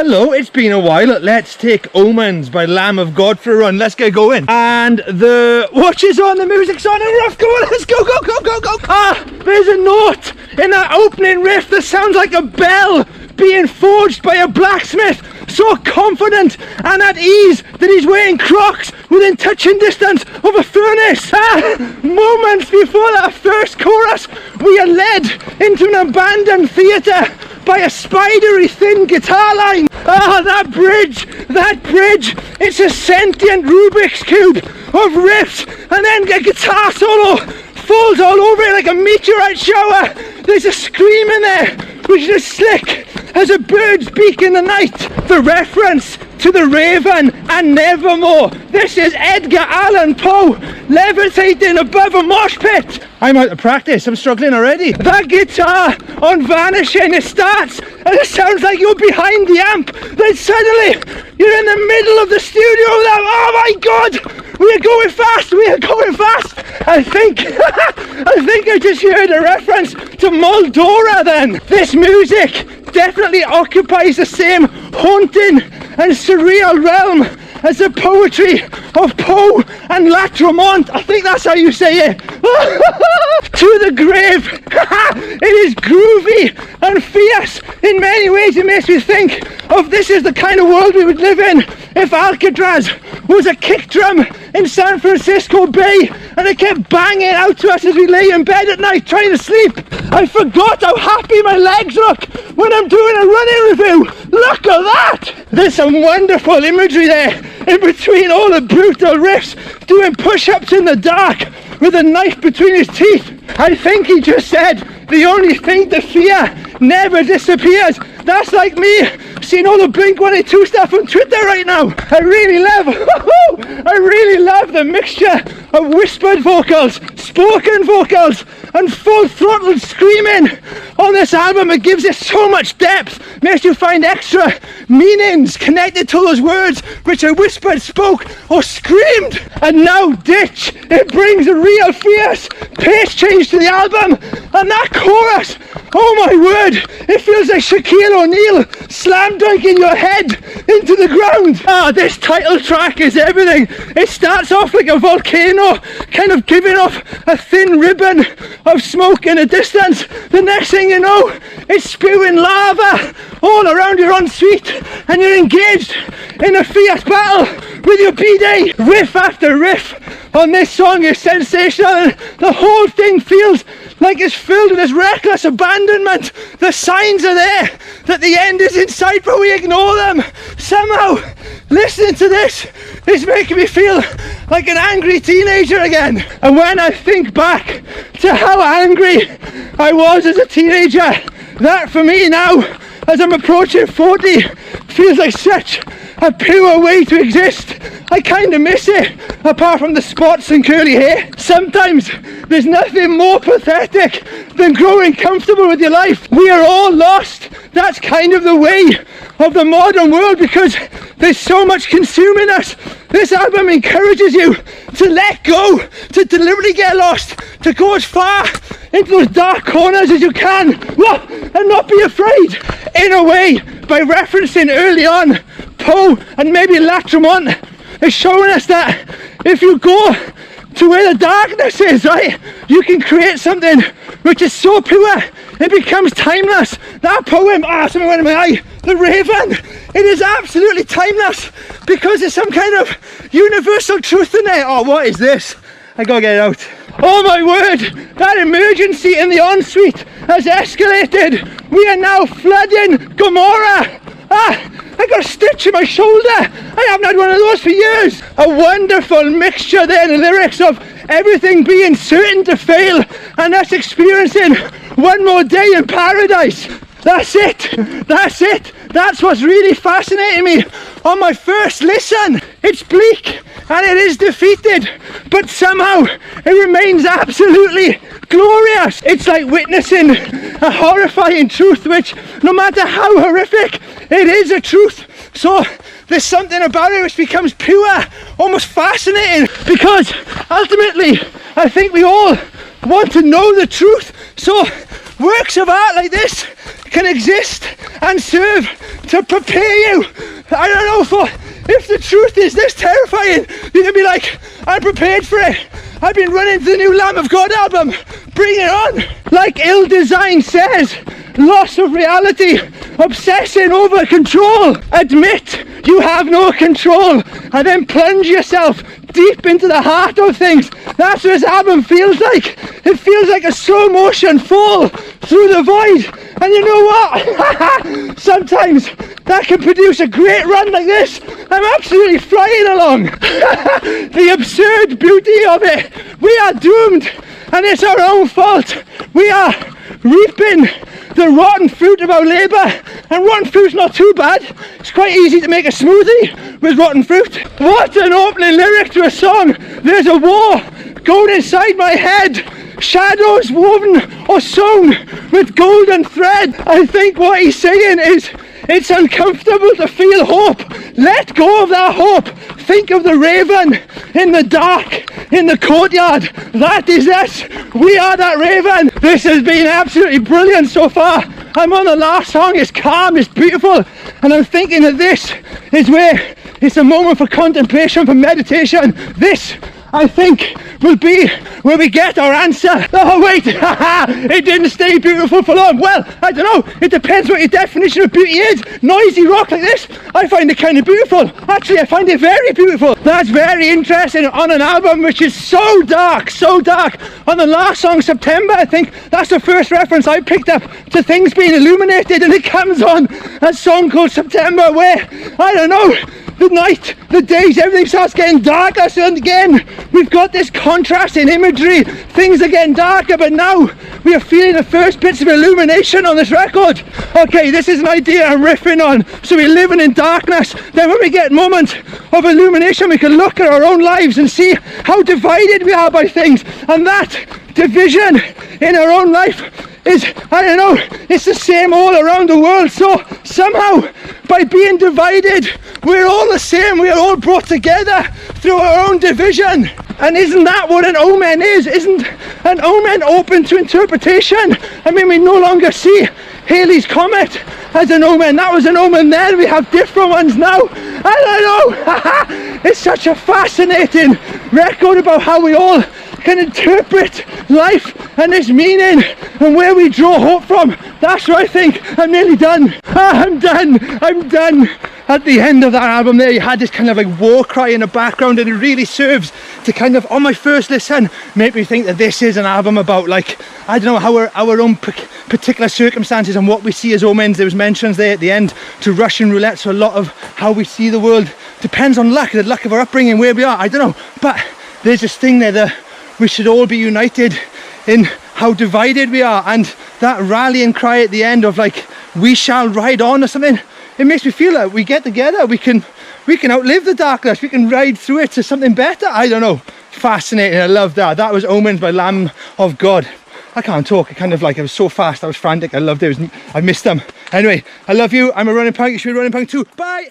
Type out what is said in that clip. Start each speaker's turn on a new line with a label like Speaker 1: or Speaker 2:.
Speaker 1: Hello, it's been a while. Let's take Omens by Lamb of God for a run. Let's get going. And the watch is on, the music's on, and we're off going. Let's go, go, go, go, go. Ah, there's a note in that opening riff that sounds like a bell being forged by a blacksmith. So confident and at ease that he's wearing Crocs within touching distance of a furnace. Moments before that first chorus, we are led into an abandoned theatre by a spidery thin guitar line. That bridge, it's a sentient Rubik's Cube of riffs, and then a guitar solo falls all over it like a meteorite shower. There's a scream in there, which is as slick as a bird's beak in the night. The reference to the Raven and Nevermore. This is Edgar Allan Poe levitating above a mosh pit. I'm out of practice, I'm struggling already. That guitar on Vanishing, it starts and it sounds like you're behind the amp. Then suddenly you're in the middle of the studio. Oh my God, we are going fast, we are going fast. I think I just heard a reference to Moldora then. This music definitely occupies the same haunting and surreal realm as the poetry of Poe and Latremont. I think that's how you say it. To the grave. It is groovy and fierce. In many ways it makes me think of this is the kind of world we would live in if Alcatraz was a kick drum in San Francisco Bay and it kept banging out to us as we lay in bed at night trying to sleep. I forgot how happy my legs look when I'm doing a running review. Look at that! There's some wonderful imagery there in between all the brutal riffs, doing push-ups in the dark with a knife between his teeth. I think he just said the only thing to fear never disappears. That's like me seeing all the Blink-182 stuff on Twitter right now. I really love the mixture of whispered vocals, spoken vocals, and full-throttled screaming on this album. It gives it so much depth, makes you find extra meanings connected to those words which are whispered, spoke, or screamed. And now Ditch, it brings a real fierce pace change to the album. And that chorus, oh my word, it feels like Shaquille O'Neal slam dunking your head into the ground. This title track is everything. It starts off like a volcano, kind of giving off a thin ribbon of smoke in the distance. The next thing you know, it's spewing lava all around your ensuite and you're engaged in a fierce battle with your BD. Riff after riff on this song is sensational. The whole thing feels like it's filled with this reckless abandonment. The signs are there that the end is in sight, but we ignore them. Somehow, listening to this is making me feel like an angry teenager again. And when I think back to how angry I was as a teenager, that for me now, as I'm approaching 40, feels like such a pure way to exist. I kind of miss it, apart from the spots and curly hair. Sometimes there's nothing more pathetic than growing comfortable with your life. We are all lost. That's kind of the way of the modern world because there's so much consuming us. This album encourages you to let go, to deliberately get lost, to go as far into those dark corners as you can, and not be afraid. In a way, by referencing early on Poe and maybe Latremont, is showing us that if you go to where the darkness is, right, you can create something which is so pure it becomes timeless. That poem, something went in my eye, The Raven, it is absolutely timeless because there's some kind of universal truth in there. Oh, what is this? I gotta get it out. Oh my word, that emergency in the ensuite has escalated. We are now flooding Gomorrah. I got a stitch in my shoulder. I haven't had one of those for years. A wonderful mixture there in the lyrics of everything being certain to fail and us experiencing one more day in paradise. That's it. That's what's really fascinating me on my first listen. It's bleak and it is defeated, but somehow it remains absolutely glorious. It's like witnessing a horrifying truth which, no matter how horrific, it is a truth. So there's something about it which becomes pure, almost fascinating, because ultimately I think we all want to know the truth. So works of art like this can exist and serve to prepare you, I don't know, for if the truth is this terrifying, you can be like, I'm prepared for it. I've been running to the new Lamb of God album. Bring it on. Like Ill Design says, loss of reality, obsessing over control. Admit you have no control and then plunge yourself deep into the heart of things. That's what this album feels like. It feels like a slow motion fall through the void. And you know what? Sometimes that can produce a great run like this. I'm absolutely flying along. The absurd beauty of it. We are doomed and it's our own fault. We are reaping the rotten fruit of our labour, and rotten fruit's not too bad. It's quite easy to make a smoothie with rotten fruit. What an opening lyric to a song. There's a war going inside my head, shadows woven or sewn with golden thread. I think what he's saying is, it's uncomfortable to feel hope. Let go of that hope. Think of the raven in the dark, in the courtyard. That is us. We are that raven. This has been absolutely brilliant so far. I'm on the last song. It's calm, it's beautiful. And I'm thinking that this is where it's a moment for contemplation, for meditation. This, I think, will be where we get our answer. Oh wait, it didn't stay beautiful for long. Well, I don't know, it depends what your definition of beauty is. Noisy rock like this, I find it kind of beautiful. Actually, I find it very beautiful. That's very interesting on an album which is so dark, so dark. On the last song, September, I think that's the first reference I picked up to things being illuminated, and it comes on a song called September where, I don't know, the night, the days, everything starts getting darker. So again, we've got this contrast in imagery. Things are getting darker, but now we are feeling the first bits of illumination on this record. Okay, this is an idea I'm riffing on. So we're living in darkness. Then when we get moments of illumination, we can look at our own lives and see how divided we are by things. And that division in our own life is, I don't know, it's the same all around the world. So somehow, by being divided, we're all the same. We are all brought together through our own division. And isn't that what an omen is? Isn't an omen open to interpretation? I mean, we no longer see Halley's Comet as an omen. That was an omen then. We have different ones now. I don't know. It's such a fascinating record about how we all can interpret life and its meaning and where we draw hope from. That's what I think. I'm nearly done. I'm done. At the end of that album there, you had this kind of like war cry in the background, and it really serves to kind of, on my first listen, make me think that this is an album about, like, I don't know, how our own particular circumstances and what we see as omens. There was mentions there at the end to Russian roulette, so a lot of how we see the world depends on luck, the luck of our upbringing, where we are, I don't know. But there's this thing there that we should all be united in how divided we are, and that rallying cry at the end of like, we shall ride on or something, it makes me feel like we get together, we can outlive the darkness, we can ride through it to something better. I don't know, fascinating. I love that. That was Omens by Lamb of God. I can't talk, I was so fast, I was frantic, I loved it, I missed them. Anyway, I love you, I'm a running punk, you should be a running punk too. Bye!